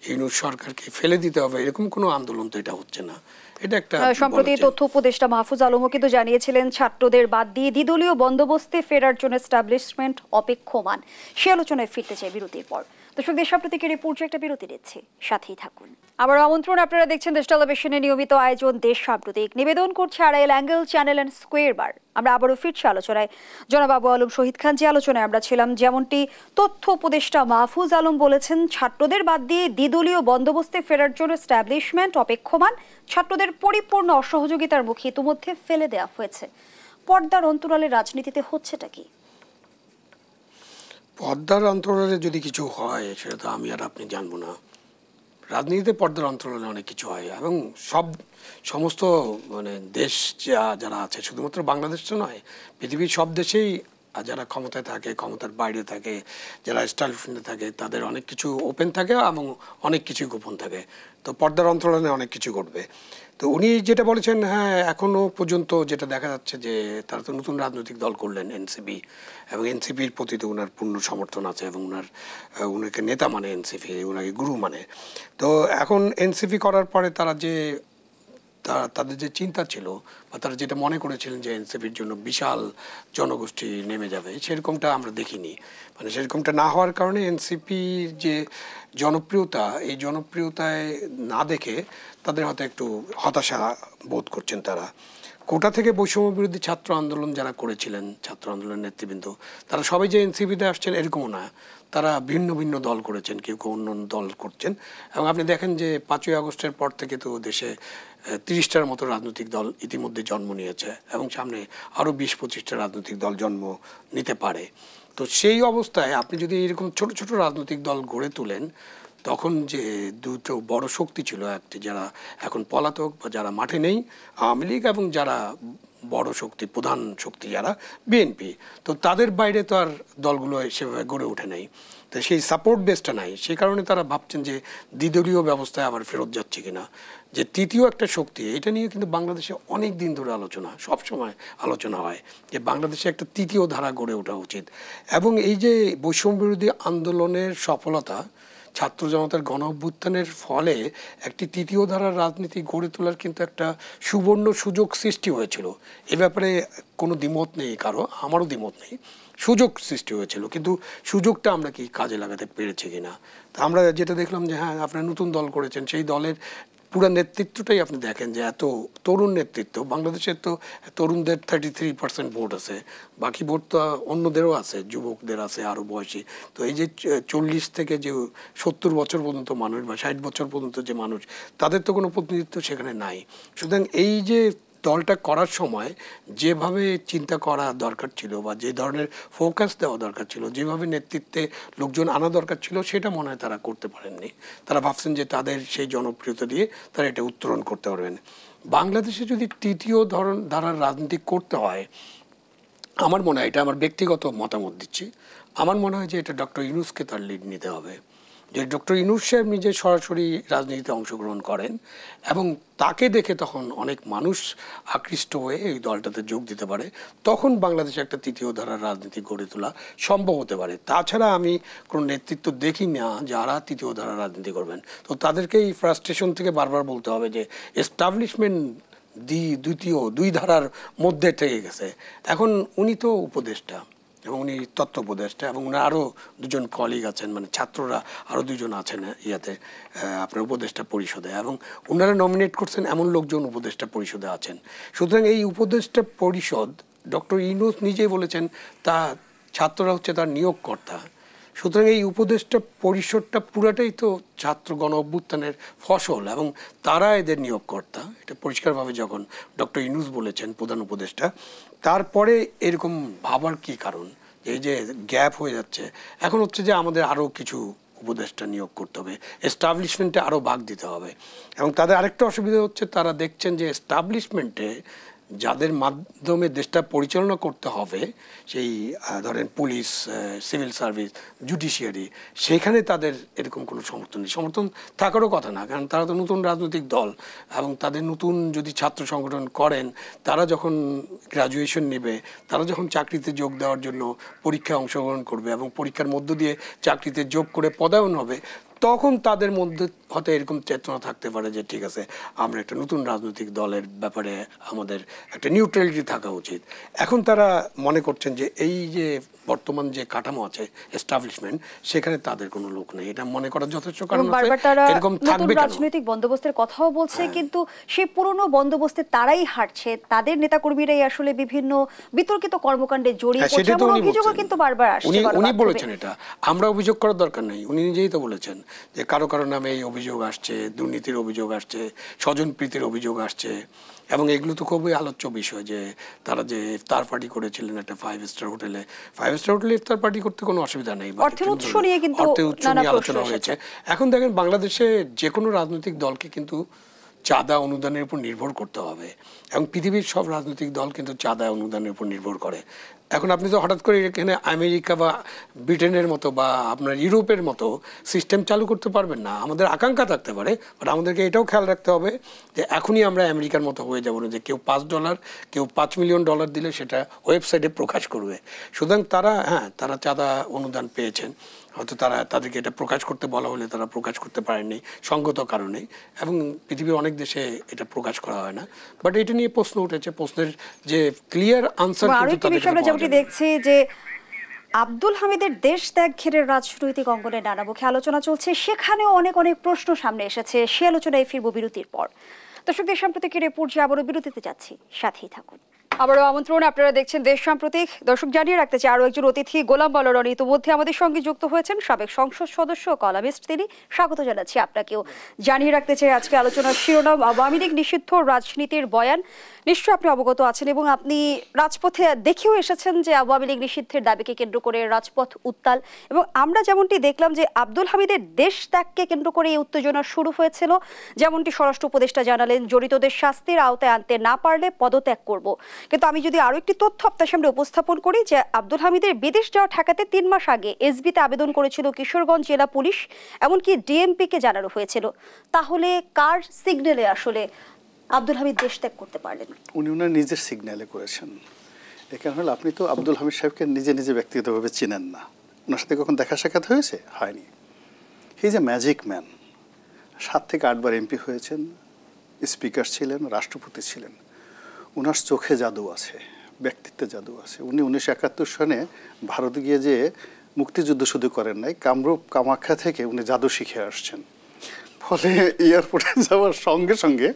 ইউনূস সরকারকে ফেলে দিতে হবে, এরকম কোনো আন্দোলন তো এটা হচ্ছে না। এটা একটা সম্প্রতি তথ্য উপদেষ্টা মাহফুজ আলমও কিন্তু জানিয়েছিলেন ছাত্রদের বাদ দিয়ে দ্বিদলীয় বন্দোবস্তে ফেরার জন্য এস্টাবলিশমেন্ট অপেক্ষমান। সে আলোচনায় ফিরতে চাই বিরতির পর। দর্শক, দেশ সাম্প্রতিক এই পর্যায়ে একটা বিরতি দিচ্ছি, সাথেই থাকুন। আবার আমন্ত্রণ, আপনারা দেখছেন দেশ টেলিভিশনের নিয়মিত আয়োজন দেশ সাম্প্রতিক। নিবেদন করছে Arail angle channel and square বার। আমরা আবারও ফিরছি আলোচনায়। জনাব আবু আলম শহীদ খান, যে আলোচনায় আমরা ছিলাম, যেমনটি তথ্য উপদেষ্টা মাহফুজ আলম বলেছেন, ছাত্রদের বাদ দিয়ে দ্বিদলীয় বন্দোবস্তে ফেরার জন্য এস্টাবলিশমেন্ট অপেক্ষমান। ছাত্রদের পরিপূর্ণ অসহযোগিতার মুখে ইতিমধ্যে ফেলে দেওয়া হয়েছে। পর্দার অন্তরালে রাজনীতিতে হচ্ছেটা কি? পর্দার অন্তরালে যদি কিছু হয় সেটা তো আমি আর আপনি জানবো না। রাজনীতিতে পর্দার অন্তরালে অনেক কিছু হয়, এবং সমস্ত মানে দেশ যারা আছে, শুধুমাত্র বাংলাদেশ তো নয়, পৃথিবীর সব দেশেই যারা ক্ষমতায় থাকে, ক্ষমতার বাইরে থাকে, যারা এস্টাবলিশমেন্টে থাকে, তাদের অনেক কিছু ওপেন থাকে এবং অনেক কিছু গোপন থাকে। তো পর্দার অন্তরালে অনেক কিছু ঘটবে। তো উনি যেটা বলেছেন, হ্যাঁ এখনও পর্যন্ত যেটা দেখা যাচ্ছে যে তারা তো নতুন রাজনৈতিক দল করলেন এনসিপি, এবং এনসিপির প্রতি তো ওনার পূর্ণ সমর্থন আছে, এবং ওনাকে নেতা মানে এনসিপি, ওনাকে গুরু মানে। তো এখন এনসিপি করার পরে তারা যে তাদের যে চিন্তা ছিল বা তারা যেটা মনে করেছিলেন যে এনসিপির জন্য বিশাল জনগোষ্ঠী নেমে যাবে, সেরকমটা আমরা দেখিনি। মানে সেরকমটা না হওয়ার কারণে এনসিপির যে জনপ্রিয়তা, এই জনপ্রিয়তায় না দেখে তাদের হয়তো একটু হতাশা বোধ করছেন তারা। কোটা থেকে বৈষম্য বিরোধী ছাত্র আন্দোলন যারা করেছিলেন, ছাত্র আন্দোলনের নেতৃবৃন্দ, তারা সবাই যে এনসিপিতে আসছেন এরকমও না, তারা ভিন্ন ভিন্ন দল করেছেন, কেউ কেউ অন্য দল করছেন। এবং আপনি দেখেন যে 5ই আগস্টের পর থেকে তো দেশে 30টার মতো রাজনৈতিক দল ইতিমধ্যে জন্ম নিয়েছে, এবং সামনে আরও 20-25টা রাজনৈতিক দল জন্ম নিতে পারে। তো সেই অবস্থায় আপনি যদি এরকম ছোট ছোট রাজনৈতিক দল গড়ে তোলেন, তখন যে দুটো বড় শক্তি ছিল, একটি যারা এখন পলাতক বা যারা মাঠে নেই, আওয়ামী লীগ, এবং যারা বড় শক্তি, প্রধান শক্তি যারা বিএনপি, তো তাদের বাইরে তো আর দলগুলো সেভাবে গড়ে ওঠে নাই। তো সেই সাপোর্ট বেসটা নাই, সেই কারণে তারা ভাবছেন যে দ্বিদলীয় ব্যবস্থায় আবার ফেরত যাচ্ছে কিনা। যে তৃতীয় একটা শক্তি, এটা নিয়ে কিন্তু বাংলাদেশে অনেক দিন ধরে আলোচনা, সবসময় আলোচনা হয় যে বাংলাদেশে একটা তৃতীয় ধারা গড়ে ওঠা উচিত। এবং এই যে বৈষম্য বিরোধী আন্দোলনের সফলতা, ছাত্র জনতার গণ অভ্যুত্থানের ফলে একটি তৃতীয় ধারার রাজনীতি গড়ে তোলার কিন্তু একটা সুবর্ণ সুযোগ সৃষ্টি হয়েছিল। এ ব্যাপারে কোনো দ্বিমত নেই কারো, আমারও দ্বিমত নেই। সুযোগ সৃষ্টি হয়েছিল, কিন্তু সুযোগটা আমরা কি কাজে লাগাতে পেরেছি কিনা। তা আমরা যেটা দেখলাম যে হ্যাঁ আপনারা নতুন দল করেছেন, সেই দলের পুরো নেতৃত্বটাই আপনি দেখেন যে এত তরুণ নেতৃত্ব। বাংলাদেশের তো তরুণদের 33% ভোট আছে, বাকি ভোট তো অন্যদেরও আছে, যুবকদের আছে, আরও বয়সী। তো এই যে 40 থেকে যে 70 বছর পর্যন্ত মানুষ বা 60 বছর পর্যন্ত যে মানুষ, তাদের তো কোনো প্রতিনিধিত্ব সেখানে নাই। সুতরাং এই যে দলটা করার সময় যেভাবে চিন্তা করা দরকার ছিল বা যে ধরনের ফোকাস দেওয়া দরকার ছিল, যেভাবে নেতৃত্বে লোকজন আনা দরকার ছিল, সেটা মনে হয় তারা করতে পারেননি। তারা ভাবছেন যে তাদের সেই জনপ্রিয়তা দিয়ে তারা এটা উত্তরণ করতে পারবেন। বাংলাদেশে যদি তৃতীয় ধারার রাজনীতি করতে হয়, আমার মনে হয়, এটা আমার ব্যক্তিগত মতামত দিচ্ছি, আমার মনে হয় যে এটা ডক্টর ইউনূসকে তার লিড নিতে হবে। যে ডক্টর ইউনূস সাহেব নিজে সরাসরি রাজনীতিতে অংশগ্রহণ করেন এবং তাকে দেখে তখন অনেক মানুষ আকৃষ্ট হয়ে এই দলটাতে যোগ দিতে পারে, তখন বাংলাদেশে একটা তৃতীয় ধারার রাজনীতি গড়ে তোলা সম্ভব হতে পারে। তাছাড়া আমি কোনো নেতৃত্ব দেখি না যারা তৃতীয় ধারার রাজনীতি করবেন। তো তাদেরকে এই ফ্রাস্ট্রেশন থেকে বারবার বলতে হবে যে এস্টাবলিশমেন্ট দুই ধারার মধ্যে থেকে গেছে। এখন উনি তো উপদেষ্টা এবং উনি তত্ত্ব উপদেষ্টা, এবং উনার আরও দুজন কলিগ আছেন, মানে ছাত্ররা আরও দুজন আছেন ইয়াতে আপনার উপদেষ্টা পরিষদে, এবং ওনারা নমিনেট করছেন এমন লোকজন উপদেষ্টা পরিষদে আছেন। সুতরাং এই উপদেষ্টা পরিষদ, ডক্টর ইউনূস নিজেই বলেছেন তা ছাত্ররা হচ্ছে তার নিয়োগকর্তা। সুতরাং এই উপদেষ্টা পরিষদটা পুরাটাই তো ছাত্র গণ অভ্যুত্থানের ফসল এবং তারা এদের নিয়োগকর্তা। এটা পরিষ্কারভাবে যখন ডক্টর ইউনূস বলেছেন, প্রধান উপদেষ্টা, তারপরে এরকম ভাবার কি কারণ? এই যে গ্যাপ হয়ে যাচ্ছে, এখন হচ্ছে যে আমাদের আরও কিছু উপদেষ্টা নিয়োগ করতে হবে, এস্টাবলিশমেন্টে আরও ভাগ দিতে হবে। এবং তাদের আরেকটা অসুবিধা হচ্ছে, তারা দেখছেন যে এস্টাবলিশমেন্টে যাদের মাধ্যমে দেশটা পরিচালনা করতে হবে, সেই ধরেন পুলিশ, সিভিল সার্ভিস, জুডিশিয়ারি, সেখানে তাদের এরকম কোনো সমর্থন নেই। সমর্থন থাকারও কথা না, কারণ তারা তো নতুন রাজনৈতিক দল, এবং তাদের নতুন যদি ছাত্র সংগঠন করেন, তারা যখন গ্রাজুয়েশন নেবে, তারা যখন চাকরিতে যোগ দেওয়ার জন্য পরীক্ষায় অংশগ্রহণ করবে এবং পরীক্ষার মধ্য দিয়ে চাকরিতে যোগ করে পদায়ন হবে, তখন তাদের মধ্যে হয়তো এরকম চেতনা থাকতে পারে যে ঠিক আছে, আমরা একটা নতুন রাজনৈতিক দলের ব্যাপারে আমাদের একটা নিউট্রালিটি থাকা উচিত। এখন তারা মনে করছেন যে এই যে বর্তমান যে কাঠামো আছে এস্টাবলিশমেন্ট, সেখানে তাদের কোনো লোক নেই, এটা মনে করার যথেষ্ট কারণ আছে। এরকম থাকবে কেন? রাজনৈতিক বন্দোবস্তের কথাও বলছে, কিন্তু সেই পুরনো বন্দোবস্তে তারাই হাঁটছে, তাদের নেতাকর্মীরাই আসলে বিভিন্ন বিতর্কিত কর্মকাণ্ডে জড়িয়ে পড়ছে, এমন অভিযোগও কিন্তু বারবার আসছে। উনি বলেছেন এটা, আমরা অভিযোগ করার দরকার নেই, উনি নিজেই তো বলেছেন যে কারো কারো নামে এই অভিযোগ আসছে, দুর্নীতির অভিযোগ আসছে, স্বজনপ্রীতির অভিযোগ আসছে, এবং এগুলো তো খুবই আলোচ্য বিষয় যে তারা যে ইফতার পার্টি করেছিলেন একটা 5 স্টার হোটেলে ইফতার পার্টি করতে কোনো অসুবিধা নেই, অর্থের উৎস নিয়ে কিন্তু আলোচনা হয়েছে। এখন দেখেন বাংলাদেশে যে কোনো রাজনৈতিক দলকে কিন্তু চাঁদা অনুদানের উপর নির্ভর করতে হবে, এবং পৃথিবীর সব রাজনৈতিক দল কিন্তু চাঁদা অনুদানের উপর নির্ভর করে। এখন আপনি তো হঠাৎ করে এখানে আমেরিকা বা ব্রিটেনের মতো বা আপনার ইউরোপের মতো সিস্টেম চালু করতে পারবেন না। আমাদের আকাঙ্ক্ষা থাকতে পারে, বাট আমাদেরকে এটাও খেয়াল রাখতে হবে যে এখনই আমরা আমেরিকার মতো হয়ে যাবো না যে কেউ $5, কেউ $5 মিলিয়ন দিলে সেটা ওয়েবসাইটে প্রকাশ করবে। সুতরাং তারা চাঁদা অনুদান পেয়েছেন, হয়তো তাদেরকে এটা প্রকাশ করতে বলা হলে তারা প্রকাশ করতে পারেননি সঙ্গত কারণে, এবং পৃথিবীর অনেক দেশে এটা প্রকাশ করা হয় না। বাট এটা নিয়ে প্রশ্ন উঠেছে, প্রশ্নের যে ক্লিয়ার আনসার দেখছি যে আব্দুল হামিদের দেশ ত্যাগ ঘিরে রাজনৈতিক অঙ্গনে নানামুখী আলোচনা চলছে, সেখানেও অনেক প্রশ্ন সামনে এসেছে। সে আলোচনায় ফিরবো বিরতির পর। দর্শক, দেশ সাম্প্রতিকের রিপোর্ট যে আবারও বিরতিতে যাচ্ছি, সাথেই থাকুন। আবারও আমন্ত্রণ, আপনারা দেখছেন দেশ সাম্প্রতিক। দর্শক, জানিয়ে রাখতে চাই আরও একজন অতিথি গোলাম বলরণ ইতিমধ্যে আমাদের সঙ্গে যুক্ত হয়েছেন, সাবেক সংসদ সদস্য, কলামিস্ট তিনি। স্বাগত জানাচ্ছি আপনাকেও। জানিয়ে রাখতে চাই আজকে আলোচনার শিরোনাম আওয়ামী লীগ নিষিদ্ধ রাজনীতির বয়ান। নিশ্চয় আপনি অবগত আছেন এবং আপনি রাজপথে দেখেও এসেছেন যে আওয়ামী লীগ নিষিদ্ধের দাবিকে কেন্দ্র করে রাজপথ উত্তাল, এবং আমরা যেমনটি দেখলাম যে আব্দুল হামিদের দেশ ত্যাগকে কেন্দ্র করে এই উত্তেজনা শুরু হয়েছিল। যেমনটি স্বরাষ্ট্র উপদেষ্টা জানালেন, জড়িতদের শাস্তির আওতায় আনতে না পারলে পদত্যাগ করব। কিন্তু আমি যদি আরো একটি তথ্য আপনার সামনে উপস্থাপন করি, যে আব্দুল হামিদের বিদেশ যাওয়া ঠেকাতে 3 মাস আগে এসবিতে আবেদন করেছিল কিশোরগঞ্জ জেলা পুলিশ, এমনকি ডিএমপি কে জানানো হয়েছিল। তাহলে কার সিগন্যালে আসলে আব্দুল হামিদ দেশ ত্যাগ করতে পারলেন? উনি ওনার নিজের সিগন্যালে করেছেন। এখানে হলো আপনি তো আব্দুল হামিদ সাহেবকে নিজে ব্যক্তিগতভাবে চিনেন না, ওনার সাথে কখন দেখা সাক্ষাৎ হয়েছে? হয়নি। He is a magic man. 7 থেকে 8 বার এমপি হয়েছেন, স্পিকার ছিলেন, রাষ্ট্রপতি ছিলেন। ওনার চোখে জাদু আছে, ব্যক্তিত্বে জাদু আছে। উনি 1971 সনে ভারতে গিয়ে যে মুক্তিযুদ্ধ শুধু করেন নাই, কামরূপ কামাখ্যা থেকে উনি জাদু শিখে আসছেন। ফলে এয়ারপোর্টে যাওয়ার সঙ্গে সঙ্গে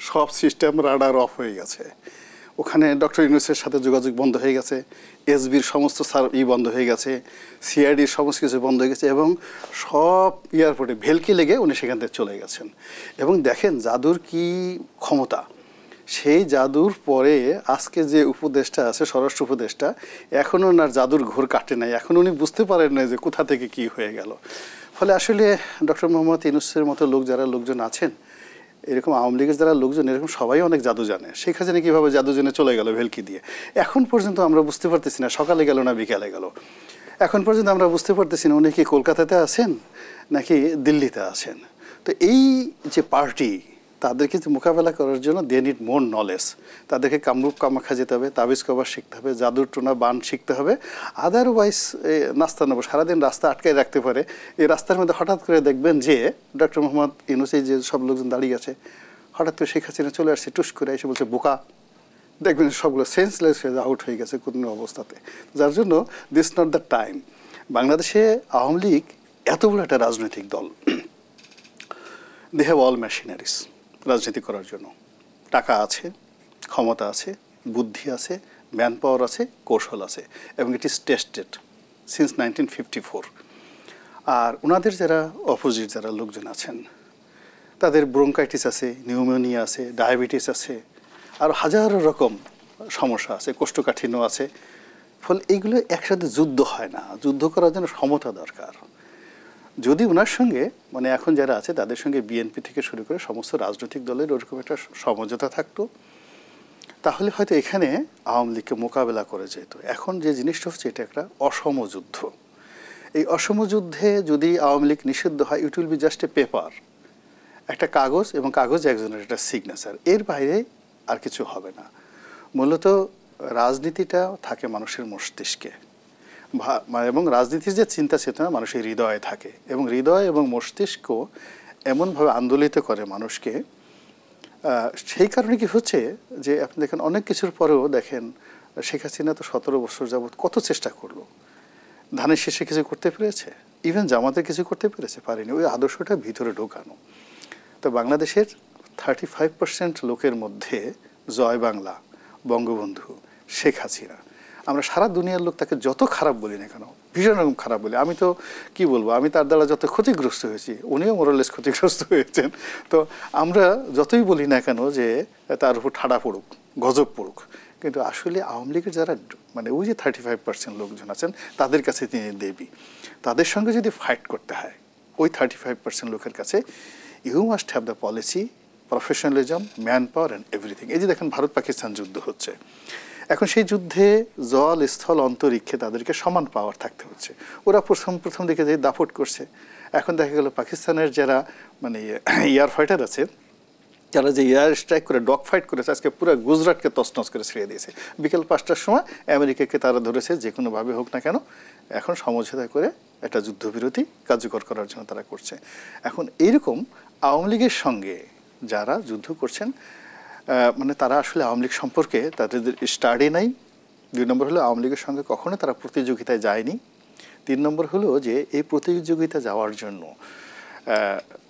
সব সিস্টেম রাডার অফ হয়ে গেছে। ওখানে ডক্টর ইউনূসের সাথে যোগাযোগ বন্ধ হয়ে গেছে, এসবির সমস্ত বন্ধ হয়ে গেছে, সিআইডির সমস্ত কিছু বন্ধ হয়ে গেছে, এবং সব এয়ারপোর্টে ভেলকি লেগে উনি সেখান থেকে চলে গেছেন। এবং দেখেন জাদুর কি ক্ষমতা, সেই জাদুর পরে আজকে যে উপদেষ্টা আছে, স্বরাষ্ট্র উপদেষ্টা, এখনও ওনার জাদুর ঘোর কাটে নাই, এখন উনি বুঝতে পারেন না যে কোথা থেকে কি হয়ে গেল। ফলে আসলে ডক্টর মোহাম্মদ ইউনূসের মতো লোকজন আছেন, এরকম আওয়ামী লীগের যারা লোকজন, এরকম সবাই অনেক জাদু জানে। শেখ হাসিনা কীভাবে জাদু জেনে চলে গেল ভেলকি দিয়ে, এখন পর্যন্ত আমরা বুঝতে পারতেছি না সকালে গেল না বিকালে গেল। এখন পর্যন্ত আমরা বুঝতে পারতেছি না উনি কি কলকাতাতে আছেন নাকি দিল্লিতে আছেন। তো এই যে পার্টি, তাদেরকে মোকাবেলা করার জন্য দে নিড মোর নলেজ। তাদেরকে কামরূপ কামাখ্যা যেতে হবে, তাবিজ কভার শিখতে হবে, জাদুর টোনা বান শিখতে হবে। আদারওয়াইজ নাস্তা নেবো, সারাদিন রাস্তা আটকায় রাখতে পারে। এই রাস্তার মধ্যে হঠাৎ করে দেখবেন যে ডক্টর মোহাম্মদ ইউনূস, যে সব লোকজন দাঁড়িয়ে আছে, হঠাৎ করে শেখ হাসিনা চলে আসছে, টুস করে এসে বলছে বোকা। দেখবেন সবগুলো সেন্সলেস হয়ে আউট হয়ে গেছে কোনো অবস্থাতে। যার জন্য দিস নট দ্য টাইম। বাংলাদেশে আওয়ামী লীগ এত বড় একটা রাজনৈতিক দল, দে হ্যাভ অল মেশিনারিজ রাজনীতি করার জন্য। টাকা আছে, ক্ষমতা আছে, বুদ্ধি আছে, ম্যান পাওয়ার আছে, কৌশল আছে, এবং ইট ইজ টেস্টেড সিন্স 1954। আর ওনাদের যারা অপোজিট যারা লোকজন আছেন, তাদের ব্রঙ্কাইটিস আছে, নিউমোনিয়া আছে, ডায়াবেটিস আছে, আর হাজারো রকম সমস্যা আছে, কোষ্ঠকাঠিন্য আছে। ফলে এইগুলো একসাথে যুদ্ধ হয় না, যুদ্ধ করার জন্য সমতা দরকার। যদি ওনার সঙ্গে মানে এখন যারা আছে তাদের সঙ্গে বিএনপি থেকে শুরু করে সমস্ত রাজনৈতিক দলের ওরকম একটা সমঝোতা থাকতো, তাহলে হয়তো এখানে আওয়ামী লীগকে মোকাবেলা করে যেত। এখন যে জিনিসটা হচ্ছে, এটা একটা অসম যুদ্ধ। এই অসম যুদ্ধে যদি আওয়ামী লীগ নিষিদ্ধ হয়, it will be just a paper, একটা কাগজ, এবং কাগজ একজনের একটা সিগনেচার, এর বাইরে আর কিছু হবে না। মূলত রাজনীতিটা থাকে মানুষের মস্তিষ্কে, এবং রাজনীতির যে চিন্তা চেতনা মানুষের হৃদয়ে থাকে, এবং হৃদয় এবং মস্তিষ্ক এমনভাবে আন্দোলিত করে মানুষকে। সেই কারণে কি হচ্ছে যে আপনি দেখেন অনেক কিছুর পরেও দেখেন শেখ হাসিনা তো 17 বছর যাবৎ কত চেষ্টা করলো, ধানের শীষে কিছু করতে পেরেছে, ইভেন জামাতে কিছু করতে পেরেছে, পারেনি। ওই আদর্শটা ভিতরে ঢোকানো। তো বাংলাদেশের 35% লোকের মধ্যে জয় বাংলা, বঙ্গবন্ধু, শেখ হাসিনা, আমরা সারা দুনিয়ার লোক তাকে যত খারাপ বলি না কেন, ভীষণ রকম খারাপ বলি। আমি তো কি বলবো, আমি তার দ্বারা যত ক্ষতিগ্রস্ত হয়েছি, উনিও মোরালেস ক্ষতিগ্রস্ত হয়েছেন। তো আমরা যতই বলি না কেন যে তার উপর ঠাড়া পড়ুক, গজব পড়ুক, কিন্তু আসলে আওয়ামী লীগের যারা মানে ওই যে 35% লোকজন আছেন, তাদের কাছে তিনি দেবী। তাদের সঙ্গে যদি ফাইট করতে হয় ওই 35% লোকের কাছে, you must have the policy, professionalism, manpower and everything. এই যে দেখেন ভারত পাকিস্তান যুদ্ধ হচ্ছে, এখন সেই যুদ্ধে জল, স্থল, অন্তরিক্ষে তাদেরকে সমান পাওয়ার থাকতে হচ্ছে। ওরা প্রথম দিকে যে দাপট করছে, এখন দেখা গেল পাকিস্তানের যারা মানে এয়ার ফাইটার আছে, যারা যে এয়ার স্ট্রাইক করে ডগ ফাইট করেছে, আজকে পুরো গুজরাটকে তছনছ করে ছেড়ে দিয়েছে। বিকেল 5টার সময় আমেরিকাকে তারা ধরেছে, যে কোনোভাবে হোক না কেন এখন সমঝোতা করে একটা যুদ্ধবিরতি কার্যকর করার জন্য তারা করছে। এখন এইরকম আওয়ামী লীগের সঙ্গে যারা যুদ্ধ করছেন, মানে তারা আসলে আওয়ামী লীগ সম্পর্কে তাদের স্টাডি নাই। 2 নম্বর হলো আওয়ামী লীগের সঙ্গে কখনো তারা প্রতিযোগিতায় যায়নি। 3 নম্বর হলো যে এই প্রতিযোগিতা যাওয়ার জন্য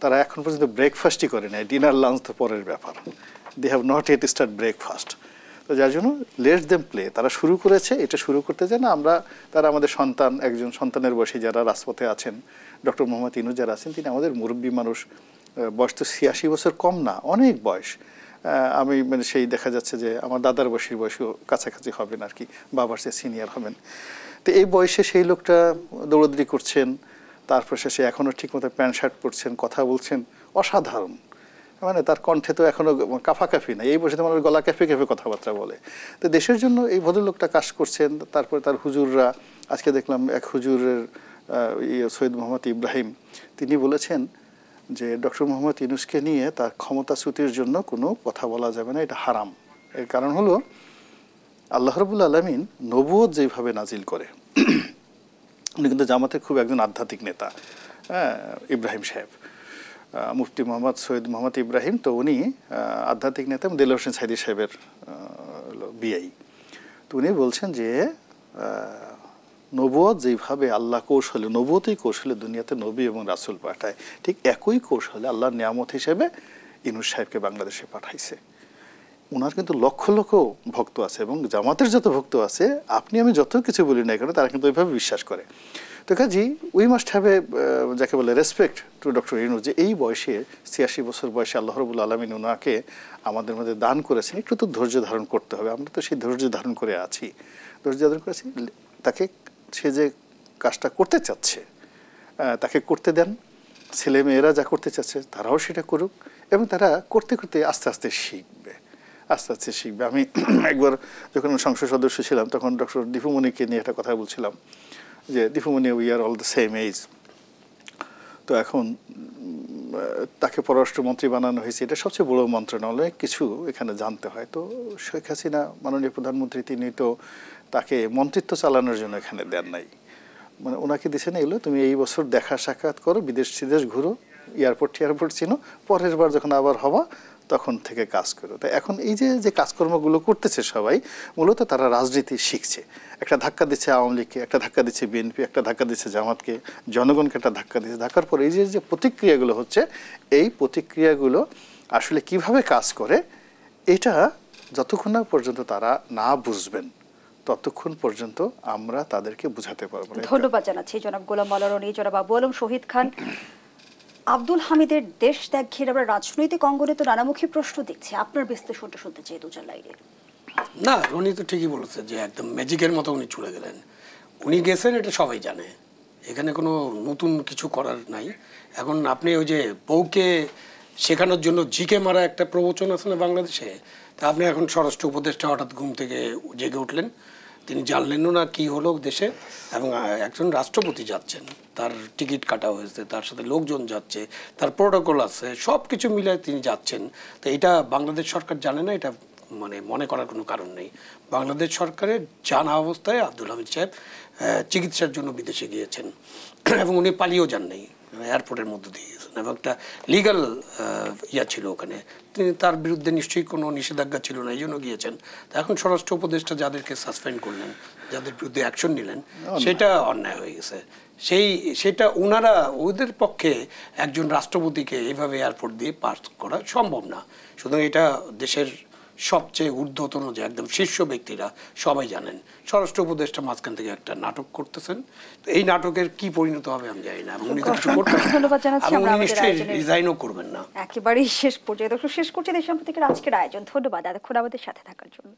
তারা এখন পর্যন্ত ব্রেকফাস্টই করে নেয়, ডিনার লাঞ্চ তো পরের ব্যাপার। They have not yet start breakfast. তো যার জন্য লেট দেম প্লে, তারা শুরু করেছে, এটা শুরু করতে যায় না। তারা আমাদের সন্তান, একজন সন্তানের বয়সী যারা রাজপথে আছেন, ডক্টর মোহাম্মদ ইউনূস যারা আছেন, তিনি আমাদের মুরব্বী মানুষ, বয়স তো 86 বছর কম না, অনেক বয়স। আমি মানে সেই দেখা যাচ্ছে যে আমার দাদার বয়সীর বয়সও কাছাকাছি হবেন আর কি, বাবার চেয়ে সিনিয়র হবেন। তো এই বয়সে সেই লোকটা দৌড়দৌড়ি করছেন, তারপর শেষে এখনও ঠিকমতো প্যান্ট শার্ট পরছেন, কথা বলছেন, অসাধারণ। মানে তার কণ্ঠে তো এখনও কাফাকাফি নাই, এই বয়সে তো মানুষ গলা ক্যাফে ক্যাফে কথাবার্তা বলে। তো দেশের জন্য এই ভদ্রলোকটা কাজ করছেন। তারপরে তার হুজুররা, আজকে দেখলাম এক হুজুরের সৈয়দ মোহাম্মদ ইব্রাহিম, তিনি বলেছেন যে ডক্টর মোহাম্মদ ইউনূসকে নিয়ে তার ক্ষমতাচ্যুতির জন্য কোনো কথা বলা যাবে না, এটা হারাম। এর কারণ হলো আল্লাহ রাব্বুল আলামিন নবুয়ত যেভাবে নাজিল করে, উনি কিন্তু জামাতের খুব একজন আধ্যাত্মিক নেতা, ইব্রাহিম সাহেব, মুফতি মোহাম্মদ সৈয়দ মোহাম্মদ ইব্রাহিম, তো উনি আধ্যাত্মিক নেতা, দেলোয়ার হোসেন সাইদি সাহেবের বিআই। তো উনি বলছেন যে নবুয়ত যেভাবে আল্লাহ কৌশলে, নবুয়তই কৌশলে দুনিয়াতে নবী এবং রাসূল পাঠায়, ঠিক একই কৌশলে আল্লাহর নিয়ামত হিসেবে ইউনূস সাহেবকে বাংলাদেশে পাঠাইছে। ওনার কিন্তু লক্ষ লক্ষ ভক্ত আছে এবং জামাতের যত ভক্ত আছে, আপনি আমি যত কিছু বলি না কেন, তারা কিন্তু ওইভাবে বিশ্বাস করে। তো কাজী উই মাস্ট হ্যাভ এ, যাকে বলে, রেসপেক্ট টু ডক্টর ইউনূস, যে এই বয়সে ৮৬ বছর বয়সে আল্লাহ রাব্বুল আলামিন ওনাকে আমাদের মধ্যে দান করেছেন। একটু তো ধৈর্য ধারণ করতে হবে, আমরা তো সেই ধৈর্য ধারণ করে আছি, ধৈর্য ধারণ করেছি। তাকে, সে যে কাজটা করতে চাচ্ছে তাকে করতে দেন, ছেলে মেয়েরা যা করতে চাচ্ছে তারাও সেটা করুক, এবং তারা করতে করতে আস্তে আস্তে শিখবে, আস্তে আস্তে শিখবে। আমি একবার যখন সংসদ সদস্য ছিলাম তখন ডক্টর দীপুমণিকে নিয়ে একটা কথা বলছিলাম যে Dipu Moni, we are all the same age. তো এখন তাকে পররাষ্ট্রমন্ত্রী বানানো হয়েছে, এটা সবচেয়ে বড় মন্ত্রণালয়, কিছু এখানে জানতে হয়। তো শেখ হাসিনা মাননীয় প্রধানমন্ত্রী, তিনি তো তাকে মন্ত্রিত্ব চালানোর জন্য এখানে দেন নাই, মানে ওনাকে দিছে না, এগুলো তুমি এই বছর দেখা সাক্ষাৎ করো, বিদেশ ঘুরো, এয়ারপোর্ট চিনো, পরের বার যখন আবার হবা তখন থেকে কাজ করো। তাই এখন এই যে কাজকর্মগুলো করতেছে সবাই, মূলত তারা রাজনীতি শিখছে। একটা ধাক্কা দিচ্ছে আওয়ামী লীগকে, একটা ধাক্কা দিচ্ছে বিএনপি, একটা ধাক্কা দিচ্ছে জামাতকে, জনগণকে একটা ধাক্কা দিচ্ছে। ধাক্কার পর এই যে প্রতিক্রিয়াগুলো হচ্ছে, এই প্রতিক্রিয়াগুলো আসলে কিভাবে কাজ করে, এটা যতক্ষণ না পর্যন্ত তারা না বুঝবেন ততক্ষণ পর্যন্ত আমরা তাদেরকে বুঝাতে পারবো না। ধন্যবাদ জানাচ্ছি জনাব গোলাম মাওলা রনি, জনাব আবু আলম শহীদ খান। আব্দুল হামিদের দেশ ত্যাগ ঘিরে আমরা রাজনৈতিক অঙ্গনে তো নানামুখী প্রশ্ন দেখছি, আপনার বিশ্লেষণটা শুনতে চাই দুজন লাইনে। না, রনি তো ঠিকই বলেছে যে একদম ম্যাজিকের মতো উনি চলে গেলেন। উনি গেছেন, এটা সবাই জানে, এখানে কোনো নতুন কিছু করার নাই। এখন আপনি ওই যে বউকে শেখানোর জন্য ঝিকে মারা একটা প্রবচন আছে না বাংলাদেশে, তা আপনি এখন স্বরাষ্ট্র উপদেষ্টা হঠাৎ ঘুম থেকে জেগে উঠলেন, তিনি জানলেনও না কি হলো দেশে, এবং একজন রাষ্ট্রপতি যাচ্ছেন, তার টিকিট কাটা হয়েছে, তার সাথে লোকজন যাচ্ছে, তার প্রোটোকল আছে, সব কিছু মিলে তিনি যাচ্ছেন। তো এটা বাংলাদেশ সরকার জানে না, এটা মানে মনে করার কোনো কারণ নেই। বাংলাদেশ সরকারের জানা অবস্থায় আব্দুল হামিদ সাহেব চিকিৎসার জন্য বিদেশে গিয়েছেন, এবং উনি পালিয়েও যান নাই, এয়ারপোর্টের মধ্যে দিয়ে গেছেন, এবং একটা লিগাল ছিল ওখানে, তিনি তার বিরুদ্ধে নিশ্চয়ই কোনো নিষেধাজ্ঞা ছিল না, এই জন্য গিয়েছেন। তো এখন স্বরাষ্ট্র উপদেষ্টা যাদেরকে সাসপেন্ড করলেন, যাদের বিরুদ্ধে অ্যাকশন নিলেন, সেটা অন্যায় হয়ে গেছে। সেটা ওনারা, ওদের পক্ষে একজন রাষ্ট্রপতিকে এইভাবে এয়ারপোর্ট দিয়ে পাস করা সম্ভব না। সুতরাং এটা দেশের সবচেয়ে ঊর্ধ্বতন যে একদম শীর্ষ ব্যক্তিরা সবাই জানেন। স্বরাষ্ট্র উপদেষ্টা মাঝখান থেকে একটা নাটক করতেছেন, তো এই নাটকের কি পরিণত হবে আমি জানি না, এবং উনি তো কিছু করবেন না, এবং উনি নিশ্চয়ই রিজাইনও করবেন না। একেবারেই শেষ পর্যায়ে দর্শক শেষ করছে দেশ সম্প্রতিকের আজকের আয়োজন। ধন্যবাদ এতক্ষণ আমাদের সাথে থাকার জন্য।